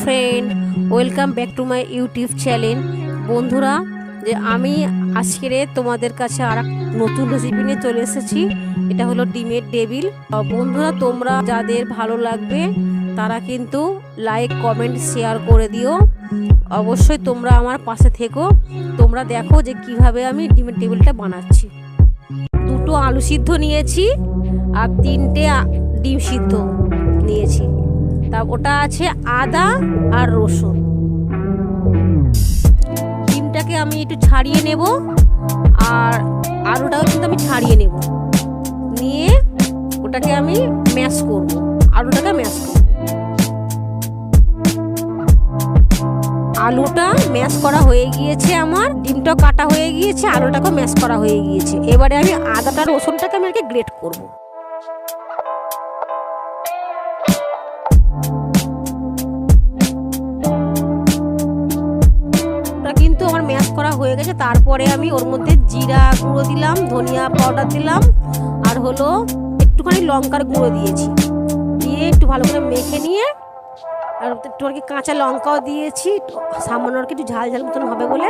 Friend, welcome back to my YouTube channel. বন্ধুরা, যে আমি আজকের তোমাদের কাছে আর নতুন রেসিপি নিয়ে চলে এসেছি। এটা হলো ডিমের টেবিল। বন্ধুরা, তোমরা যাদের ভালো লাগবে তারা কিন্তু লাইক কমেন্ট শেয়ার করে দিও। অবশ্যই তোমরা আমার পাশে থেকো। তোমরা দেখো যে কিভাবে আমি ডিমের টেবিলটা বানাচ্ছি। দুটো আলু সিদ্ধ নিয়েছি আর 3টে ডিম সিদ্ধ নিয়েছি। তা ওটা আছে আদা আর রসুন। ডিমটাকে আমি একটু ছাড়িয়ে নেব আর আলুটাও কিন্তু আমি ছাড়িয়ে নেব, নিয়ে ওটাকে আমি ম্যাশ করব। আলুটাকে ম্যাশ করব। আলুটা ম্যাশ করা হয়ে গিয়েছে, আমার ডিমটাও কাটা হয়ে গিয়েছে, আলুটাকেও ম্যাশ করা হয়ে গিয়েছে। এবারে আমি আদাটা রসুনটাকে আমি গ্রেট করব। কিন্তু আমার ম্যাশ করা হয়ে গেছে। তারপরে আমি ওর মধ্যে জিরা গুঁড়ো দিলাম, ধনিয়া পাউডার দিলাম, আর হলো একটুখানি লঙ্কার গুঁড়ো দিয়েছি। দিয়ে একটু ভালো করে মেখে নিয়ে আর একটু আর কি কাঁচা লঙ্কাও দিয়েছি, সামান্য আর কি একটু ঝাল ঝাল মতন হবে বলে।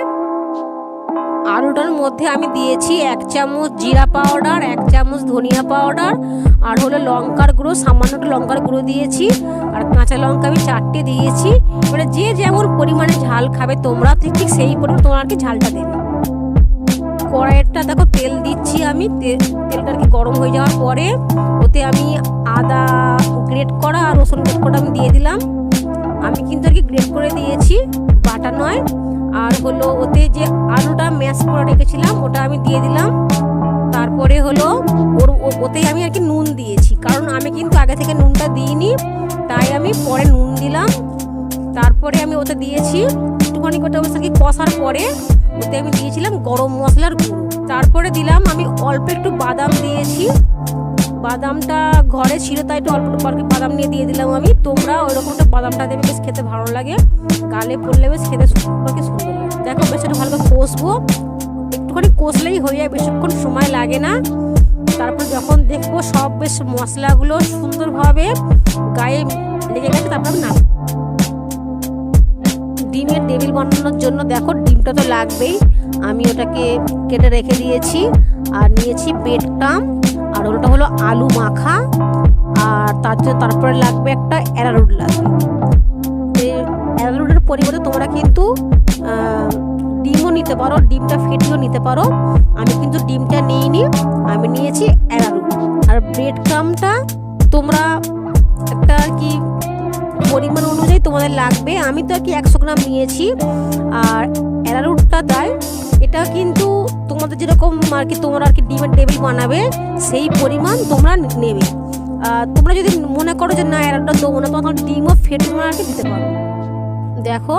আলুটার মধ্যে আমি দিয়েছি 1 চামচ জিরা পাউডার, 1 চামচ ধনিয়া পাউডার, আর হলো লঙ্কার গুঁড়ো, সামান্য একটু লঙ্কার গুঁড়ো দিয়েছি, আর কাঁচা লঙ্কা আমি 4টে দিয়েছি। এবারে যে যেমন পরিমাণে ঝাল খাবে তোমরা, ঠিক সেই পরিমাণে তোমরা আর কি ঝালটা দেবে। কড়াইটা দেখো তেল দিচ্ছি আমি। তেলটা আর কি গরম হয়ে যাওয়ার পরে ওতে আমি আদা গ্রেট করা আর রসুন গ্রেট করা আমি দিয়ে দিলাম। আমি কিন্তু আর কি গ্রেট করে দিয়েছি, বাটা নয়। আর হলো ওতে যে আলুটা ম্যাশ করে রেখেছিলাম ওটা আমি দিয়ে দিলাম। তারপরে হলো ওতে আমি আর কি নুন দিয়েছি, কারণ আমি কিন্তু আগে থেকে নুনটা দিইনি, তাই আমি পরে নুন দিলাম। তারপরে আমি ওতে দিয়েছি একটুখানি ওটা অবস্থা কি কষার পরে ওতে আমি দিয়েছিলাম গরম মশলার গুঁড়ো। তারপরে দিলাম আমি অল্প একটু বাদাম দিয়েছি। বাদামটা ঘরে ছিল তাই একটু অল্প একটু বাদাম নিয়ে দিয়ে দিলাম আমি। তোমরা ওইরকমটা বাদামটা দেবে, বেশ খেতে ভালো লাগে, গালে পড়লে বেশ খেতে সুন্দর লাগে। দেখো বেশ একটু ভালো করে কষবো, একটুখানি কষলেই হয়ে যায়, বেশিক্ষণ সময় লাগে না। তারপর যখন দেখবো সব বেশ মশলাগুলো সুন্দরভাবে গায়ে লেগে গেছে, তারপর আমি নামাবো। ডিমের টেবিল বানানোর জন্য দেখো ডিমটা তো লাগবেই, আমি ওটাকে কেটে রেখে দিয়েছি। আর নিয়েছি ব্রেড ক্রাম্ব, আর ওটা হলো আলু মাখা, আর তারপরে লাগবে একটা অ্যারারুট লাগবে। অ্যারারুটের পরিবর্তে তোমরা কিন্তু ডিমও নিতে পারো, ডিমটা ফেটিয়েও নিতে পারো। আমি কিন্তু ডিমটা নিইনি, আমি নিয়েছি অ্যারারুট। আর ব্রেড ক্রাম্বটা তোমরা একটা আর কি পরিমাণ অনুযায়ী তোমাদের লাগবে। আমি তো আর কি 100 গ্রাম নিয়েছি। আর অ্যারারুটটা দেয়, এটা কিন্তু তোমাদের যেরকম আর কি তোমরা আর কি ডিমের টেবিল বানাবে সেই পরিমাণ তোমরা নেবে। তোমরা যদি মনে করো যে না অ্যারারুটটা দেবো না, তখন ডিমও ফেটে তোমরা আর কি দিতে পারো। দেখো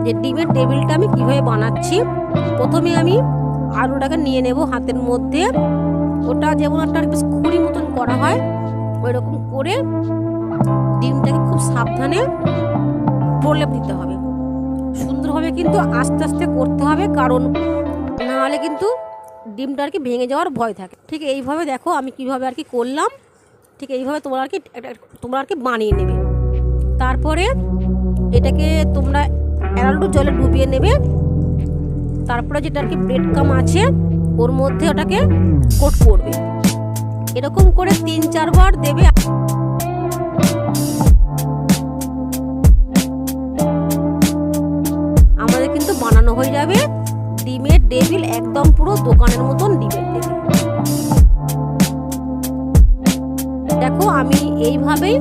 যে ডিমের টেবিলটা আমি কীভাবে বানাচ্ছি। প্রথমে আমি আলুটাকে নিয়ে নেব হাতের মধ্যে, ওটা যেমন একটা খুঁড়ি মতন করা হয় ওই রকম করে ডিমটাকে খুব সাবধানে প্রলেপ দিতে হবে। সুন্দরভাবে কিন্তু আস্তে আস্তে করতে হবে, কারণ না হলে কিন্তু ডিমটা আর কি ভেঙে যাওয়ার ভয় থাকে। ঠিক এইভাবে দেখো আমি কিভাবে আর কি করলাম, ঠিক এইভাবে তোমরা আর কি বানিয়ে নেবে। তারপরে এটাকে তোমরা অ্যারারুট জলে ডুবিয়ে নেবে। তারপরে যেটা আর কি ব্রেড ক্রাম্ব আছে ওর মধ্যে ওটাকে কোট করবে। এরকম করে 3-4 বার দেবে। আমাদের কিন্তু বানানো হয়ে যাবে ডিমের টেবিল, একদম পুরো দোকানের মতন ডিমের টেবিল। দেখো আমি এইভাবেই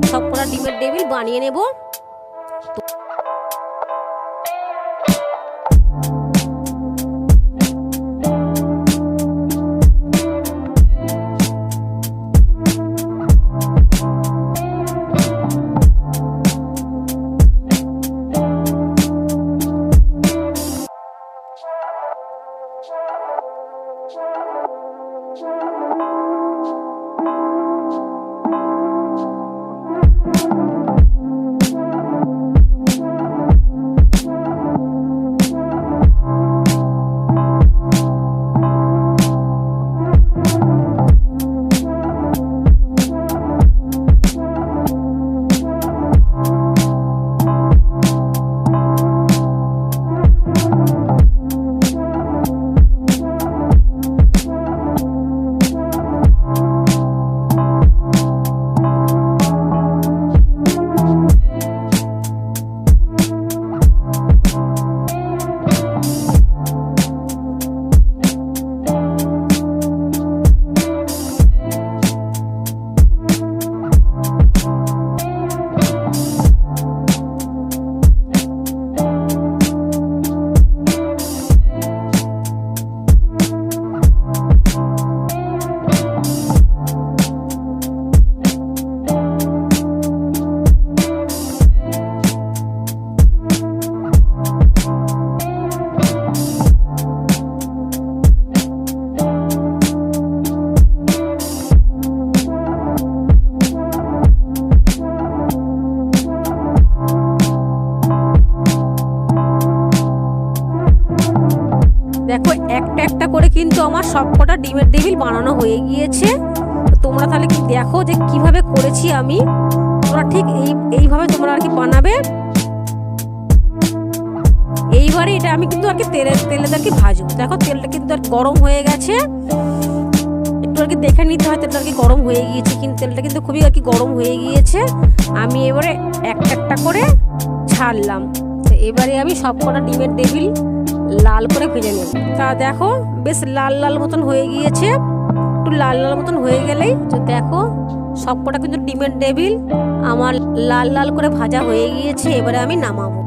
সবকটা ডিমের টেবিল বানিয়ে নেব। আমার সবকটা ডিমের টেবিল বানানো হয়ে গিয়েছে। তোমরা তাহলে কি দেখো যে কিভাবে করেছি আমি। তোমরা ঠিক এইভাবে তোমরা আর কি বানাবে। এইবারে এটা আমি কিন্তু আর কি তেলে আর কি ভাজবো। দেখো তেলটা কিন্তু আর গরম হয়ে গেছে, একটু আর কি দেখে নিতে হয় তেলটা আর কি গরম হয়ে গিয়েছে, কিন্তু তেলটা কিন্তু খুবই আর কি গরম হয়ে গিয়েছে। আমি এবারে একটা একটা করে ছাড়লাম। তো এবারে আমি সবকটা ডিমের টেবিল লাল করে ভেজে নেব। তা দেখো বেশ লাল লাল মতন হয়ে গিয়েছে। একটু লাল লাল মতন হয়ে গেলেই তো দেখো সবকটা কিন্তু ডিমের টেবিল আমার লাল লাল করে ভাজা হয়ে গিয়েছে। এবারে আমি নামাবো।